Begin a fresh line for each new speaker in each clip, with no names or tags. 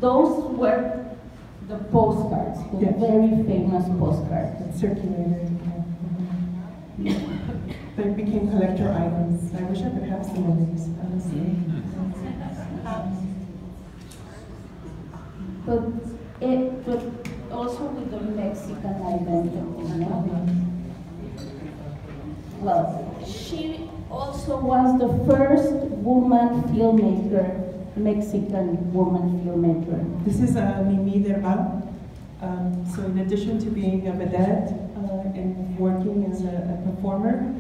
Those were the postcards, the
yes.
very famous postcards.
That circulated. They became collector items. I wish I could have some of these, honestly.
But also with the Mexican identity, no? Well, she also was the first woman filmmaker, Mexican woman filmmaker.
This is Mimi Derbal. So in addition to being a vedette and working as a performer,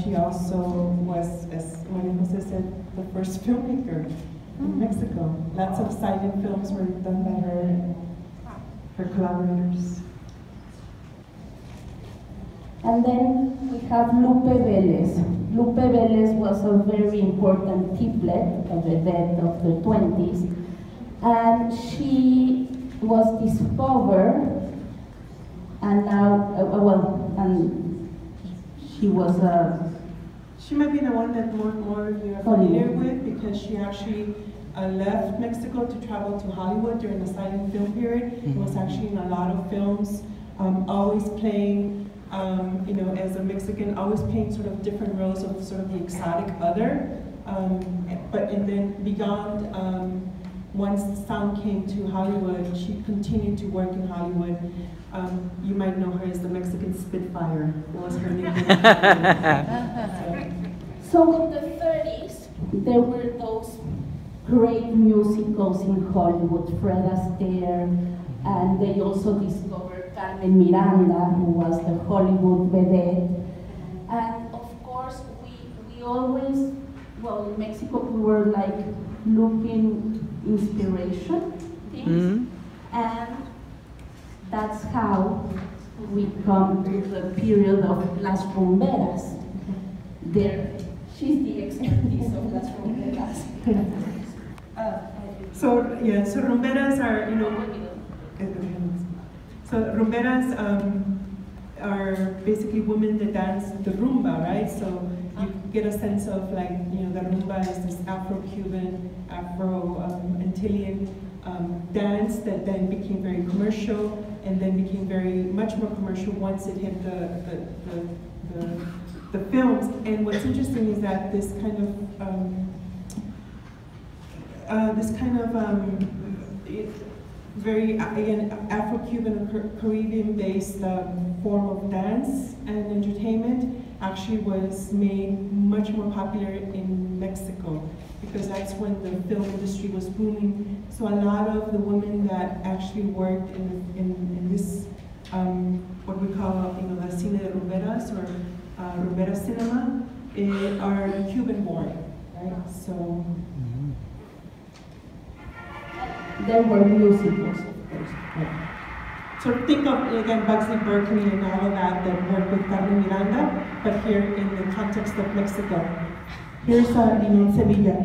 she also was, as María José said, the first filmmaker in Mexico. Lots of silent films were done by her and her collaborators.
And then we have Lupe Vélez. Lupe Vélez was a very important tiplet, a vedette of the 20s, and she was discovered, and now, and she was a...
She might be the one that more of you are familiar with, because she actually left Mexico to travel to Hollywood during the silent film period. It was actually in a lot of films, always playing, you know, as a Mexican, always playing sort of different roles of sort of the exotic other. And then beyond, once sound came to Hollywood, she continued to work in Hollywood. You might know her as the Mexican Spitfire. That was her nickname.
So in the 30s, there were those great musicals in Hollywood, Fred Astaire, and they also discovered Carmen Miranda, who was the Hollywood vedette. And of course, we always, well, in Mexico, we were like looking inspiration things, and that's how we come to the period of Las Rumberas. There, she's the expertise of Las Rumberas.
So rumberas are, you know, so rumberas are basically women that dance the rumba, right? So you get a sense of, like, you know, the rumba is this Afro-Cuban, Afro-Antillean dance that then became very commercial, and then became very much more commercial once it hit the films. And what's interesting is that this kind of very, again, Afro-Cuban, Caribbean-based form of dance and entertainment actually was made much more popular in Mexico, because that's when the film industry was booming. So a lot of the women that actually worked in this, what we call, you know, the cine de rumberas, or rumbera cinema, are Cuban-born, right? So.
There were musicals, of course.
So think of, again, Bugsy Berkeley and all of that worked with Carmen Miranda, but here in the context of Mexico. Here's in Sevilla.